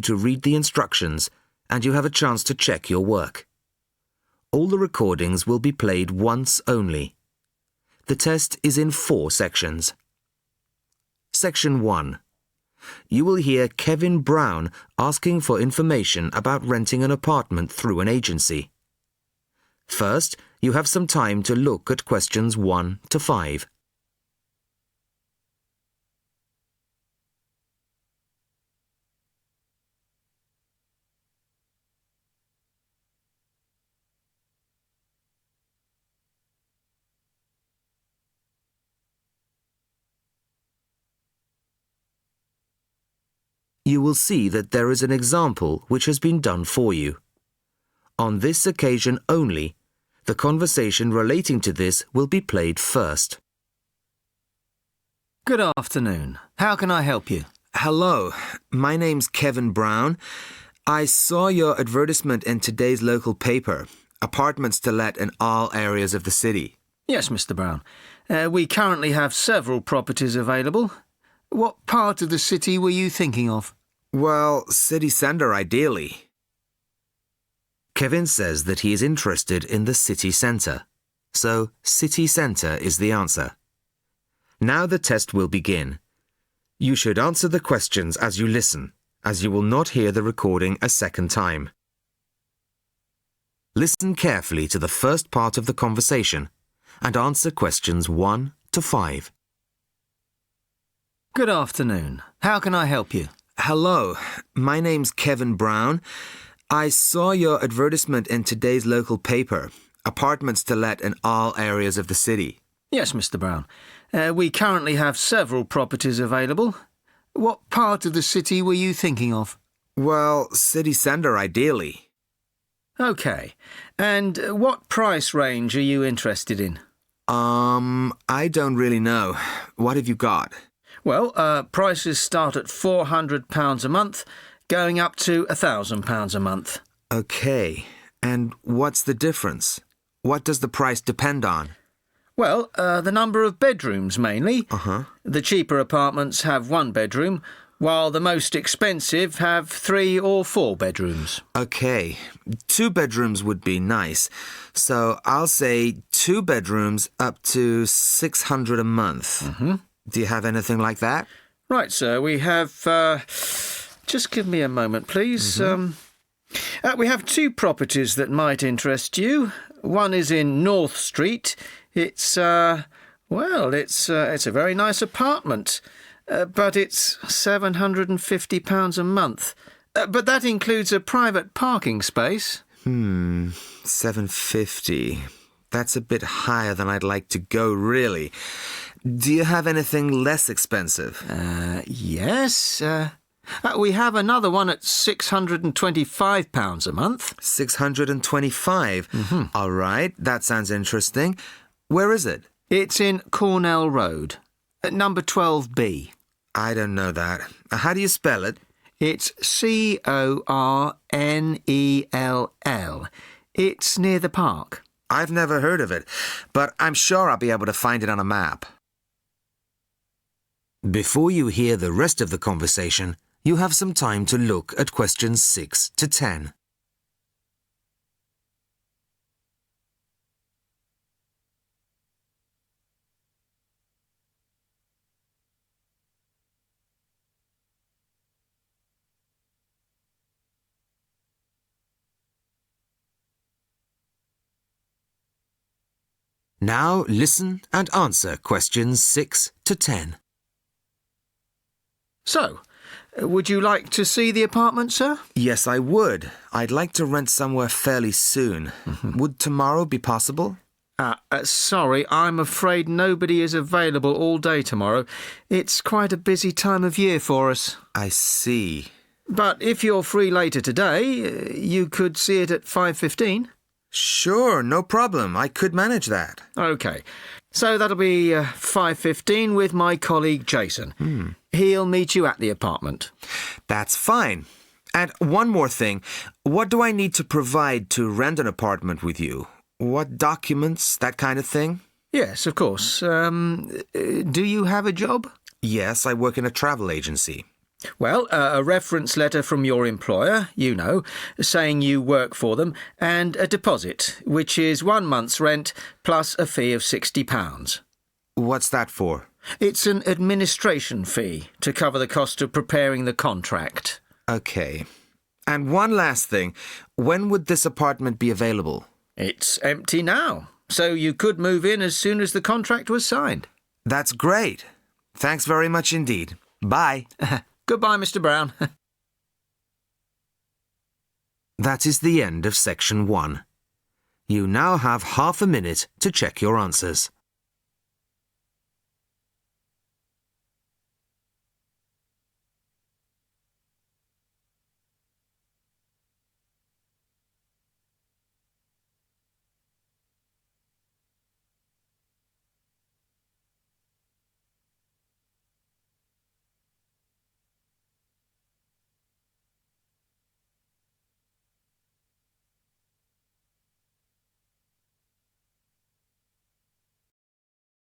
to read the instructions and you have a chance to check your work. All the recordings will be played once only. The test is in 4 sections. Section 1. You will hear Kevin Brown asking for information about renting an apartment through an agency. First, you have some time to look at questions 1 to 5. You will see that there is an example which has been done for you. On this occasion only, the conversation relating to this will be played first. Good afternoon. How can I help you? Hello, my name's Kevin Brown. I saw your advertisement in today's local paper, apartments to let in all areas of the city. Yes, Mr. Brown. We currently have several properties available. What part of the city were you thinking of? Well, city centre ideally. Kevin says that he is interested in the city centre, so city centre is the answer. Now the test will begin. You should answer the questions as you listen, as you will not hear the recording a second time. Listen carefully to the first part of the conversation and answer questions 1 to 5. Good afternoon. How can I help you? Hello, my name's Kevin Brown. I saw your advertisement in today's local paper, apartments to let in all areas of the city. Yes, Mr. Brown. We currently have several properties available. What part of the city were you thinking of? Well, city centre ideally. OK. And what price range are you interested in? I don't really know. What have you got? Well, prices start at £400 a month, going up to £1,000 a month. OK. And what's the difference? What does the price depend on? Well, the number of bedrooms mainly. The cheaper apartments have 1 bedroom, while the most expensive have 3 or 4 bedrooms. OK. 2 bedrooms would be nice. So I'll say 2 bedrooms up to £600 a month. Do you have anything like that? Right, sir. We have... just give me a moment, please. We have 2 properties that might interest you. One is in North Street. It's a very nice apartment, but it's £750 a month. But that includes a private parking space. £750. That's a bit higher than I'd like to go, really. Do you have anything less expensive? Yes. We have another one at £625 a month. £625? All right, that sounds interesting. Where is it? It's in Cornell Road, at number 12B. I don't know that. How do you spell it? It's Cornell. It's near the park. I've never heard of it, but I'm sure I'll be able to find it on a map. Before you hear the rest of the conversation, you have some time to look at questions 6 to 10. Now listen and answer questions 6 to 10. So, would you like to see the apartment, sir? Yes, I would. I'd like to rent somewhere fairly soon. Would tomorrow be possible? Sorry, I'm afraid nobody is available all day tomorrow. It's quite a busy time of year for us. I see. But if you're free later today, you could see it at 5:15. Sure, no problem. I could manage that. OK. So that'll be 5:15 with my colleague Jason. He'll meet you at the apartment. That's fine. And one more thing. What do I need to provide to rent an apartment with you? What documents, that kind of thing? Yes, of course. Do you have a job? Yes, I work in a travel agency. Well, a reference letter from your employer, saying you work for them, and a deposit, which is 1 month's rent plus a fee of £60. What's that for? It's an administration fee to cover the cost of preparing the contract. OK. And one last thing. When would this apartment be available? It's empty now, so you could move in as soon as the contract was signed. That's great. Thanks very much indeed. Bye. Goodbye, Mr. Brown. That is the end of section 1. You now have half a minute to check your answers.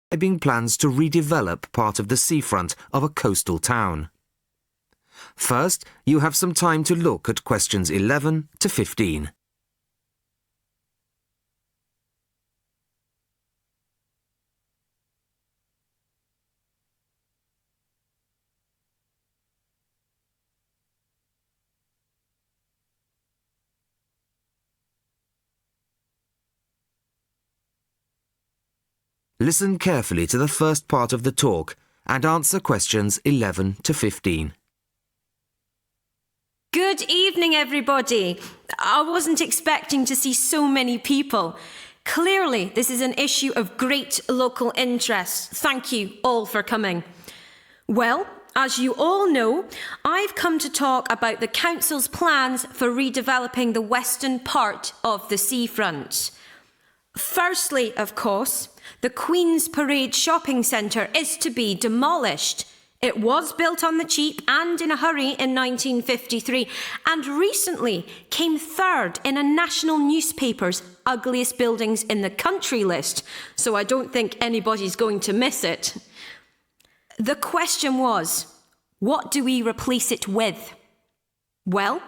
Describing plans to redevelop part of the seafront of a coastal town. First, you have some time to look at questions 11 to 15. Listen carefully to the first part of the talk and answer questions 11 to 15. Good evening, everybody. I wasn't expecting to see so many people. Clearly, this is an issue of great local interest. Thank you all for coming. Well, as you all know, I've come to talk about the Council's plans for redeveloping the western part of the seafront. Firstly, of course, the Queen's Parade shopping centre is to be demolished. It was built on the cheap and in a hurry in 1953 and recently came third in a national newspaper's ugliest buildings in the country list, so I don't think anybody's going to miss it. The question was, what do we replace it with? Well,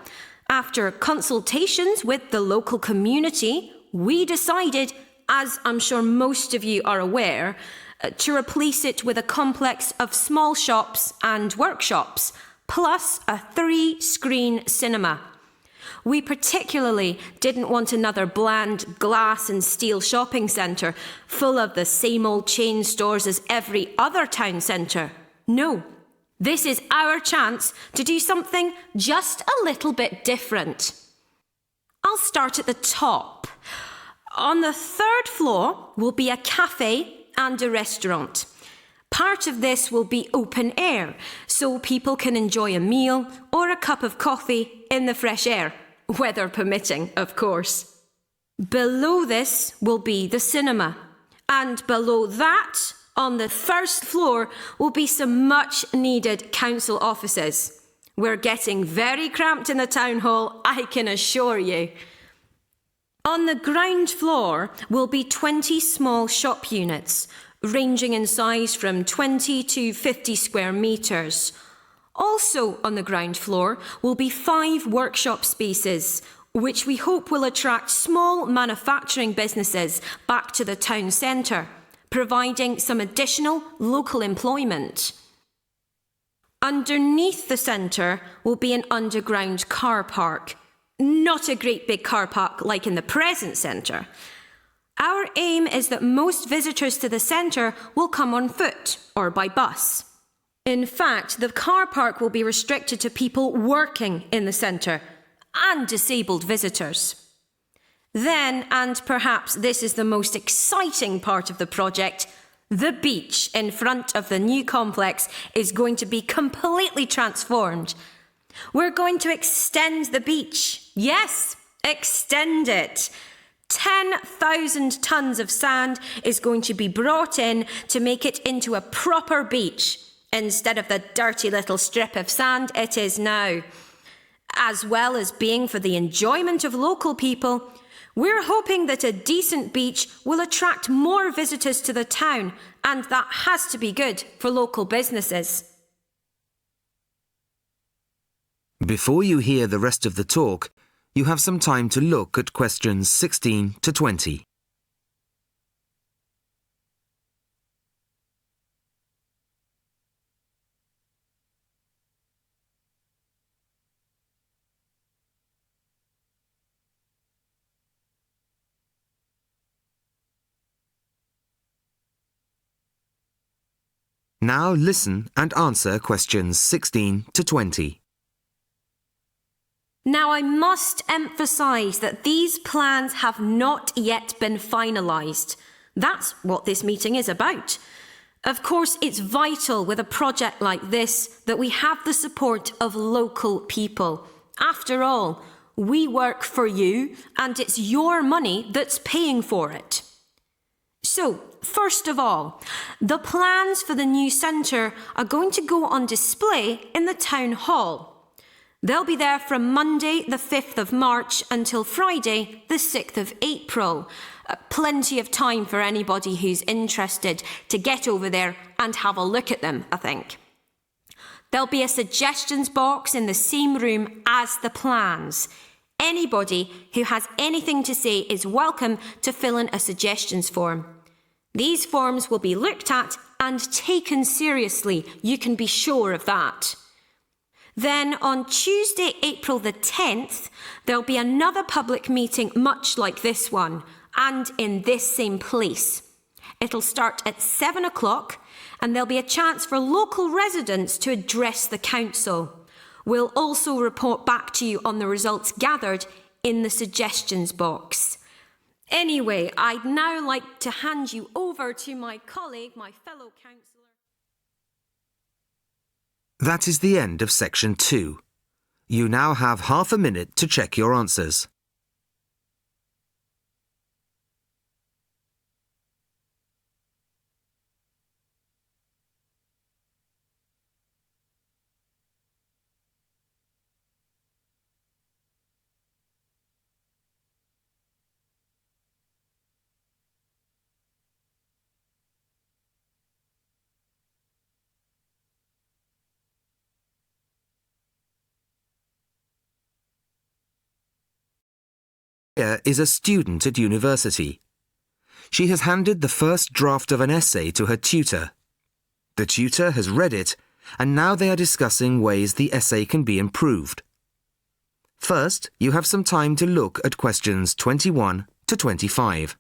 after consultations with the local community, we decided, as I'm sure most of you are aware, to replace it with a complex of small shops and workshops, plus a 3-screen cinema. We particularly didn't want another bland glass and steel shopping centre full of the same old chain stores as every other town centre. No, this is our chance to do something just a little bit different. I'll start at the top. On the 3rd floor will be a cafe and a restaurant. Part of this will be open air, so people can enjoy a meal or a cup of coffee in the fresh air, weather permitting, of course. Below this will be the cinema, and below that, on the 1st floor, will be some much-needed council offices. We're getting very cramped in the town hall, I can assure you. On the ground floor will be 20 small shop units, ranging in size from 20 to 50 square metres. Also on the ground floor will be 5 workshop spaces, which we hope will attract small manufacturing businesses back to the town centre, providing some additional local employment. Underneath the centre will be an underground car park. Not a great big car park like in the present centre. Our aim is that most visitors to the centre will come on foot or by bus. In fact, the car park will be restricted to people working in the centre and disabled visitors. Then, and perhaps this is the most exciting part of the project, the beach in front of the new complex is going to be completely transformed. We're going to extend the beach. Yes, extend it. 10,000 tonnes of sand is going to be brought in to make it into a proper beach, instead of the dirty little strip of sand it is now. As well as being for the enjoyment of local people, we're hoping that a decent beach will attract more visitors to the town, and that has to be good for local businesses. Before you hear the rest of the talk, you have some time to look at questions 16 to 20. Now listen and answer questions 16 to 20. Now I must emphasise that these plans have not yet been finalised. That's what this meeting is about. Of course, it's vital with a project like this that we have the support of local people. After all, we work for you and it's your money that's paying for it. So, first of all, the plans for the new centre are going to go on display in the town hall. They'll be there from Monday the 5th of March until Friday the 6th of April. Plenty of time for anybody who's interested to get over there and have a look at them, I think. There'll be a suggestions box in the same room as the plans. Anybody who has anything to say is welcome to fill in a suggestions form. These forms will be looked at and taken seriously, you can be sure of that. Then on Tuesday, April the 10th, there'll be another public meeting much like this one, and in this same place. It'll start at 7 o'clock, and there'll be a chance for local residents to address the council. We'll also report back to you on the results gathered in the suggestions box. Anyway, I'd now like to hand you over to my colleague, my fellow councillor. That is the end of section 2. You now have half a minute to check your answers. Surya is a student at university. She has handed the first draft of an essay to her tutor. The tutor has read it, and now they are discussing ways the essay can be improved. First, you have some time to look at questions 21 to 25.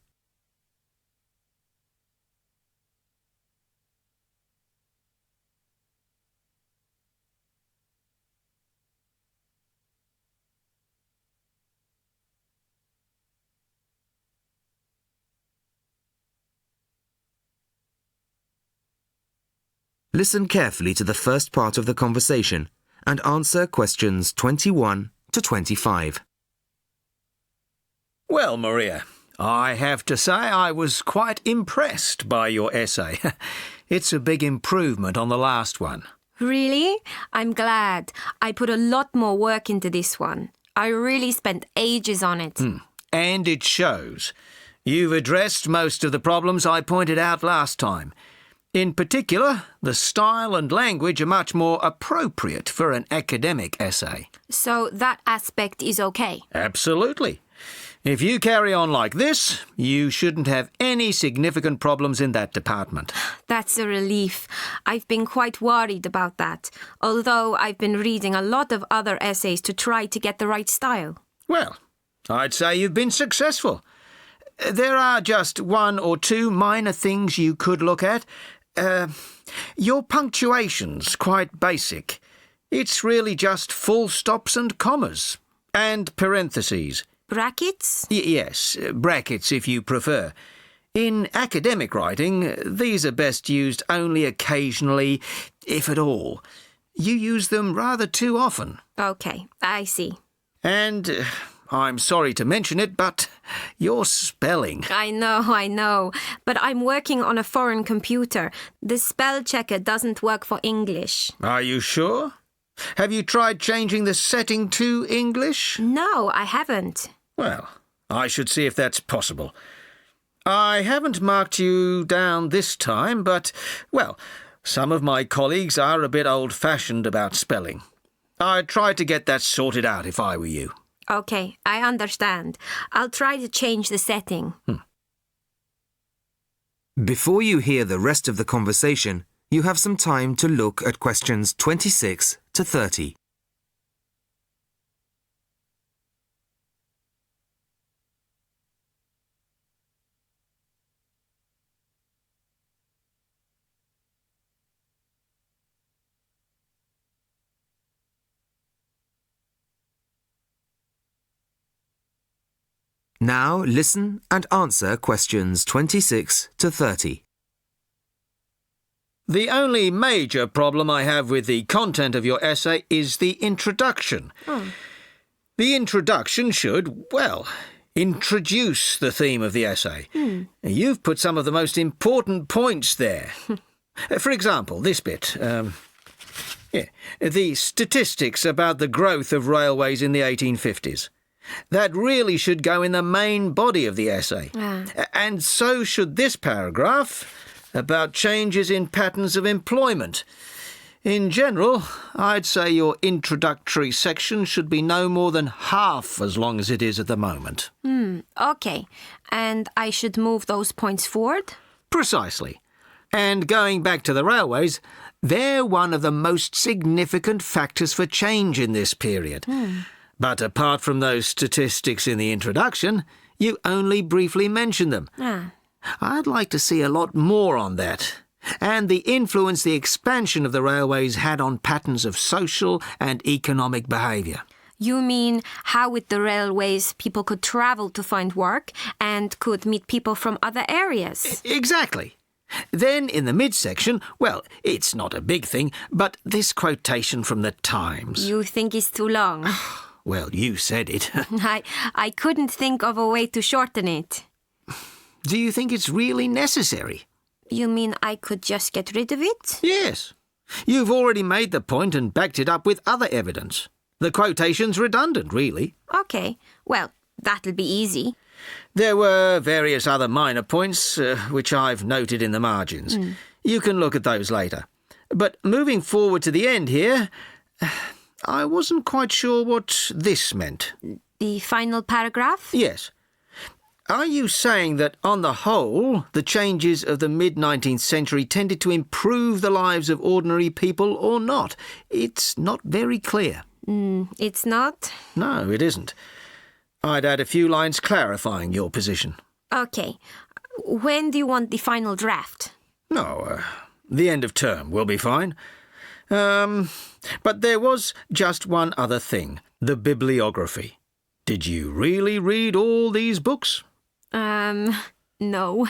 Listen carefully to the first part of the conversation and answer questions 21 to 25. Well, Maria, I have to say I was quite impressed by your essay. It's a big improvement on the last one. Really? I'm glad. I put a lot more work into this one. I really spent ages on it. And it shows. You've addressed most of the problems I pointed out last time. In particular, the style and language are much more appropriate for an academic essay. So that aspect is okay? Absolutely. If you carry on like this, you shouldn't have any significant problems in that department. That's a relief. I've been quite worried about that, although I've been reading a lot of other essays to try to get the right style. Well, I'd say you've been successful. There are just one or two minor things you could look at. Your punctuation's quite basic. It's really just full stops and commas. And parentheses. Brackets? Yes, brackets if you prefer. In academic writing, these are best used only occasionally, if at all. You use them rather too often. Okay, I see. And I'm sorry to mention it, but your spelling. I know. But I'm working on a foreign computer. The spell checker doesn't work for English. Are you sure? Have you tried changing the setting to English? No, I haven't. Well, I should see if that's possible. I haven't marked you down this time, but, well, some of my colleagues are a bit old-fashioned about spelling. I'd try to get that sorted out if I were you. Okay, I understand. I'll try to change the setting. Before you hear the rest of the conversation, you have some time to look at questions 26 to 30. Now listen and answer questions 26 to 30. The only major problem I have with the content of your essay is the introduction. The introduction should, well, introduce the theme of the essay. You've put some of the most important points there. For example, this bit. The statistics about the growth of railways in the 1850s. That really should go in the main body of the essay. And so should this paragraph about changes in patterns of employment. In general, I'd say your introductory section should be no more than half as long as it is at the moment. Okay, and I should move those points forward? Precisely. And going back to the railways, they're one of the most significant factors for change in this period. But apart from those statistics in the introduction, you only briefly mention them. I'd like to see a lot more on that, and the influence the expansion of the railways had on patterns of social and economic behaviour. You mean how with the railways people could travel to find work and could meet people from other areas? Exactly. Then in the midsection, well, it's not a big thing, but this quotation from the Times. You think it's too long? Well, you said it. I couldn't think of a way to shorten it. Do you think it's really necessary? You mean I could just get rid of it? Yes. You've already made the point and backed it up with other evidence. The quotation's redundant, really. Okay, well, that'll be easy. There were various other minor points, which I've noted in the margins. You can look at those later. But moving forward to the end here, I wasn't quite sure what this meant. The final paragraph? Yes. Are you saying that, on the whole, the changes of the mid-19th century tended to improve the lives of ordinary people or not? It's not very clear. It's not? No, it isn't. I'd add a few lines clarifying your position. Okay. When do you want the final draft? No, the end of term will be fine. But there was just one other thing, the bibliography. Did you really read all these books? No.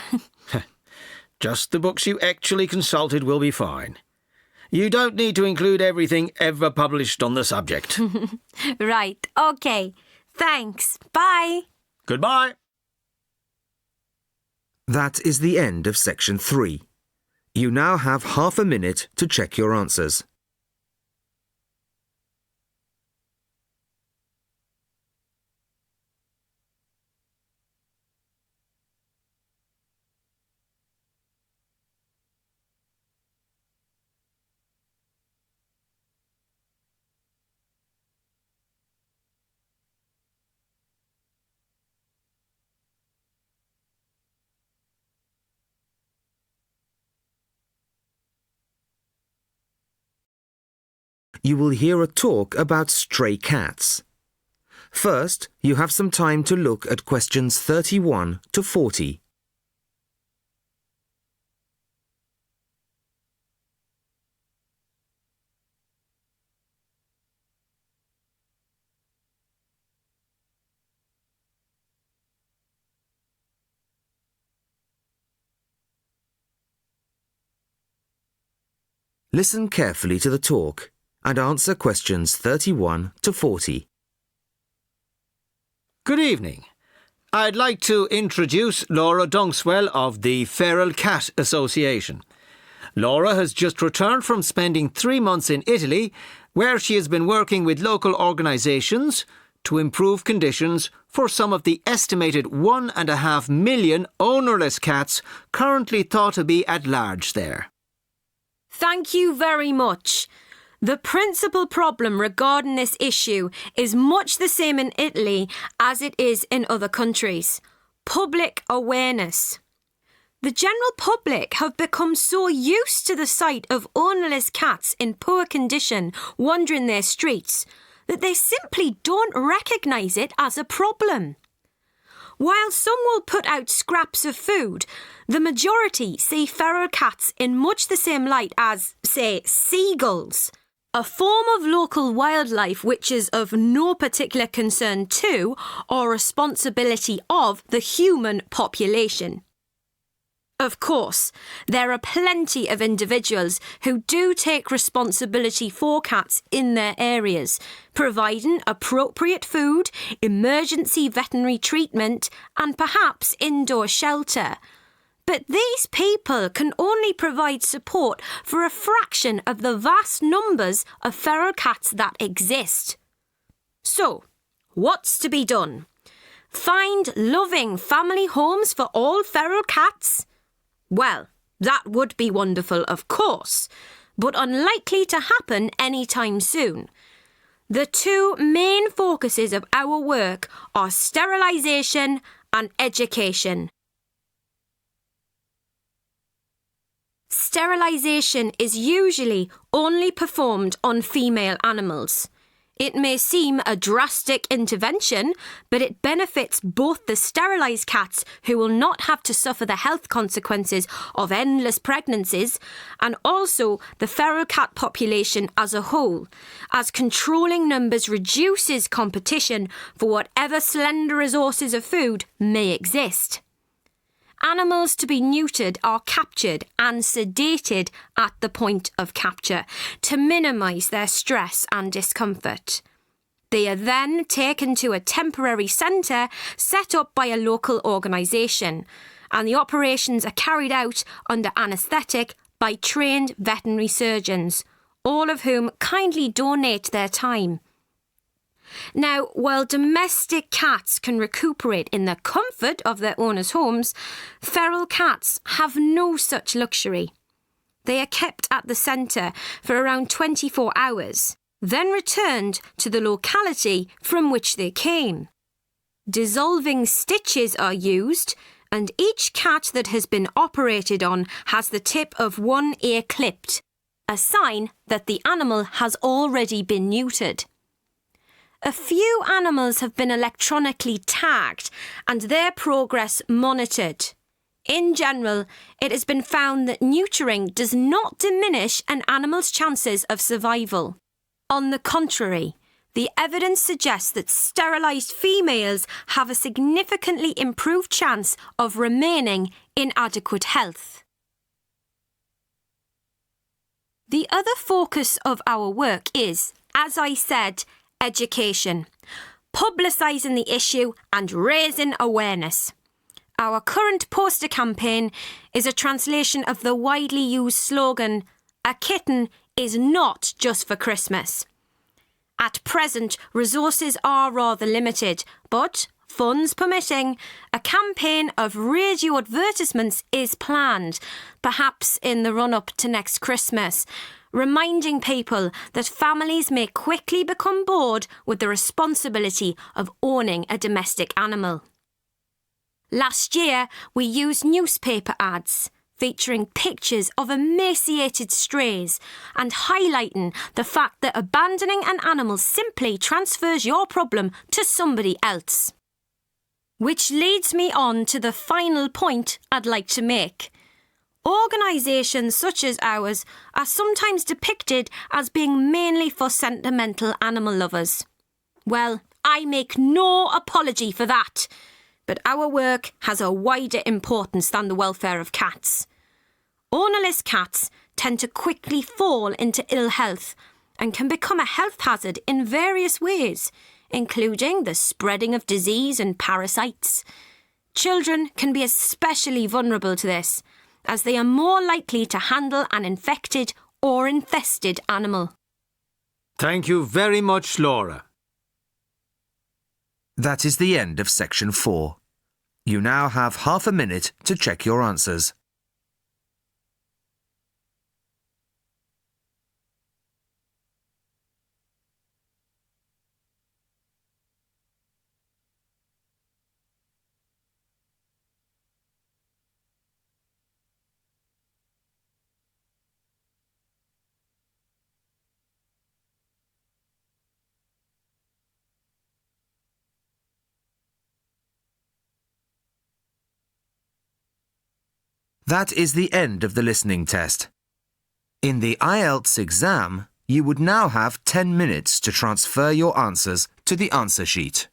Just the books you actually consulted will be fine. You don't need to include everything ever published on the subject. Right, okay. Thanks. Bye. Goodbye. That is the end of section 3. You now have half a minute to check your answers. You will hear a talk about stray cats. First, you have some time to look at questions 31 to 40. Listen carefully to the talk and answer questions 31 to 40. Good evening. I'd like to introduce Laura Donswell of the Feral Cat Association. Laura has just returned from spending 3 months in Italy, where she has been working with local organisations to improve conditions for some of the estimated 1.5 million ownerless cats currently thought to be at large there. Thank you very much. The principal problem regarding this issue is much the same in Italy as it is in other countries. Public awareness. The general public have become so used to the sight of ownerless cats in poor condition wandering their streets that they simply don't recognise it as a problem. While some will put out scraps of food, the majority see feral cats in much the same light as, say, seagulls, a form of local wildlife which is of no particular concern to or responsibility of the human population. Of course, there are plenty of individuals who do take responsibility for cats in their areas, providing appropriate food, emergency veterinary treatment, and perhaps indoor shelter. But these people can only provide support for a fraction of the vast numbers of feral cats that exist. So, what's to be done? Find loving family homes for all feral cats? Well, that would be wonderful, of course, but unlikely to happen anytime soon. The two main focuses of our work are sterilisation and education. Sterilisation is usually only performed on female animals. It may seem a drastic intervention, but it benefits both the sterilised cats who will not have to suffer the health consequences of endless pregnancies and also the feral cat population as a whole, as controlling numbers reduces competition for whatever slender resources of food may exist. Animals to be neutered are captured and sedated at the point of capture to minimise their stress and discomfort. They are then taken to a temporary centre set up by a local organisation, and the operations are carried out under anaesthetic by trained veterinary surgeons, all of whom kindly donate their time. Now, while domestic cats can recuperate in the comfort of their owners' homes, feral cats have no such luxury. They are kept at the centre for around 24 hours, then returned to the locality from which they came. Dissolving stitches are used, and each cat that has been operated on has the tip of one ear clipped, a sign that the animal has already been neutered. A few animals have been electronically tagged and their progress monitored. In general, it has been found that neutering does not diminish an animal's chances of survival. On the contrary, the evidence suggests that sterilised females have a significantly improved chance of remaining in adequate health. The other focus of our work is, as I said, education, publicising the issue and raising awareness. Our current poster campaign is a translation of the widely used slogan, "A kitten is not just for Christmas." At present, resources are rather limited, but funds permitting, a campaign of radio advertisements is planned, perhaps in the run-up to next Christmas, reminding people that families may quickly become bored with the responsibility of owning a domestic animal. Last year, we used newspaper ads featuring pictures of emaciated strays and highlighting the fact that abandoning an animal simply transfers your problem to somebody else. Which leads me on to the final point I'd like to make. Organisations such as ours are sometimes depicted as being mainly for sentimental animal lovers. Well, I make no apology for that, but our work has a wider importance than the welfare of cats. Ownerless cats tend to quickly fall into ill health and can become a health hazard in various ways, including the spreading of disease and parasites. Children can be especially vulnerable to this, as they are more likely to handle an infected or infested animal. Thank you very much, Laura. That is the end of section 4. You now have half a minute to check your answers. That is the end of the listening test. In the IELTS exam, you would now have 10 minutes to transfer your answers to the answer sheet.